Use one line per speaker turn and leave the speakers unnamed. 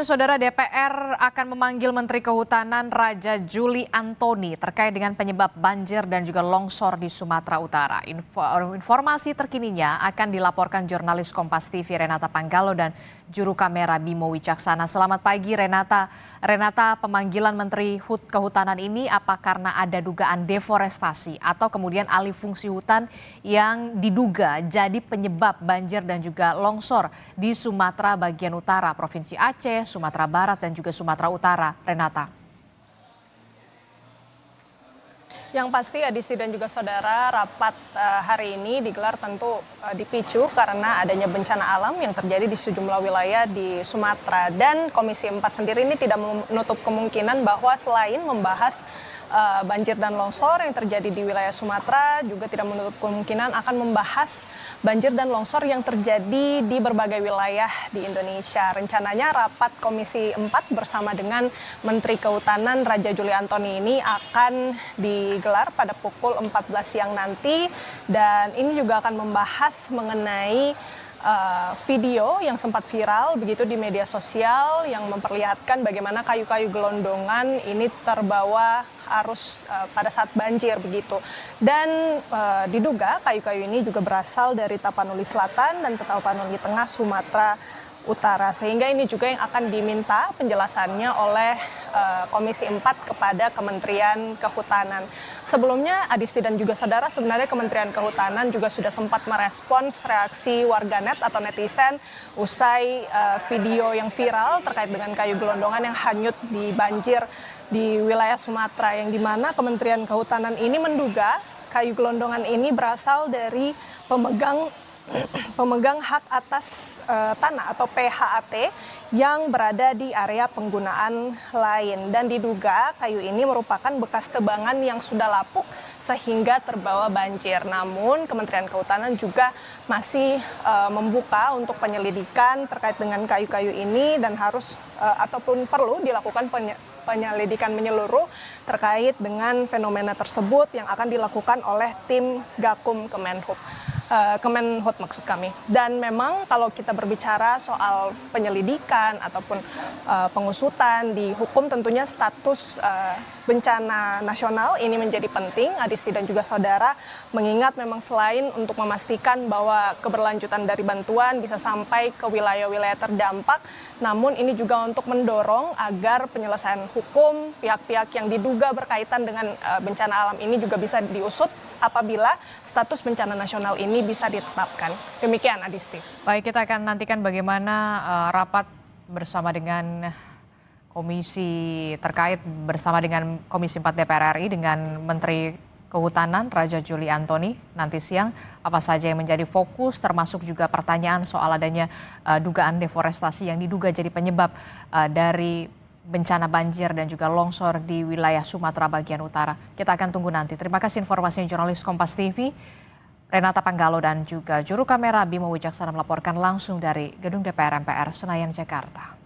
Saudara DPR akan memanggil Menteri Kehutanan Raja Juli Antoni terkait dengan penyebab banjir dan juga longsor di Sumatera Utara. Informasi terkininya akan dilaporkan jurnalis Kompas TV Renata Panggalo dan juru kamera Bimo Wicaksana. Selamat pagi Renata. Renata, pemanggilan Menteri Kehutanan ini apa karena ada dugaan deforestasi atau kemudian alih fungsi hutan yang diduga jadi penyebab banjir dan juga longsor di Sumatera bagian utara, Provinsi Aceh, Sumatera Barat dan juga Sumatera Utara, Renata?
Yang pasti Adisti dan juga saudara, rapat hari ini digelar tentu dipicu karena adanya bencana alam yang terjadi di sejumlah wilayah di Sumatera. Dan Komisi 4 sendiri ini tidak menutup kemungkinan bahwa selain membahas banjir dan longsor yang terjadi di wilayah Sumatera, juga tidak menutup kemungkinan akan membahas banjir dan longsor yang terjadi di berbagai wilayah di Indonesia. Rencananya rapat Komisi 4 bersama dengan Menteri Kehutanan Raja Juli Antoni ini akan digelar pada pukul 14 siang nanti, dan ini juga akan membahas mengenai video yang sempat viral begitu di media sosial yang memperlihatkan bagaimana kayu-kayu gelondongan ini terbawa arus pada saat banjir begitu. Dan diduga kayu-kayu ini juga berasal dari Tapanuli Selatan dan Tapanuli Tengah Sumatera Utara, sehingga ini juga yang akan diminta penjelasannya oleh Komisi 4 kepada Kementerian Kehutanan. Sebelumnya Adisti dan juga saudara, sebenarnya Kementerian Kehutanan juga sudah sempat merespons reaksi warganet atau netizen usai video yang viral terkait dengan kayu gelondongan yang hanyut di banjir di wilayah Sumatera, yang dimana Kementerian Kehutanan ini menduga kayu gelondongan ini berasal dari pemegang hak atas tanah atau PHAT yang berada di area penggunaan lain, dan diduga kayu ini merupakan bekas tebangan yang sudah lapuk sehingga terbawa banjir. Namun Kementerian Kehutanan juga masih membuka untuk penyelidikan terkait dengan kayu-kayu ini dan harus ataupun perlu dilakukan penyelidikan menyeluruh terkait dengan fenomena tersebut yang akan dilakukan oleh tim Gakum Kemenhub maksud kami. Dan memang kalau kita berbicara soal penyelidikan ataupun pengusutan di hukum, tentunya status bencana nasional ini menjadi penting, Adisti dan juga saudara, mengingat memang selain untuk memastikan bahwa keberlanjutan dari bantuan bisa sampai ke wilayah-wilayah terdampak, namun ini juga untuk mendorong agar penyelesaian hukum pihak-pihak yang diduga berkaitan dengan bencana alam ini juga bisa diusut apabila status bencana nasional ini bisa ditetapkan. Demikian Adisti.
Baik, kita akan nantikan bagaimana rapat bersama dengan komisi terkait bersama dengan Komisi 4 DPR RI dengan Menteri Kehutanan Raja Juli Antoni nanti siang, apa saja yang menjadi fokus termasuk juga pertanyaan soal adanya dugaan deforestasi yang diduga jadi penyebab dari bencana banjir dan juga longsor di wilayah Sumatera bagian utara. Kita akan tunggu nanti. Terima kasih informasinya jurnalis Kompas TV Renata Panggalo dan juga juru kamera Bimo Wicaksana melaporkan langsung dari Gedung DPR MPR Senayan, Jakarta.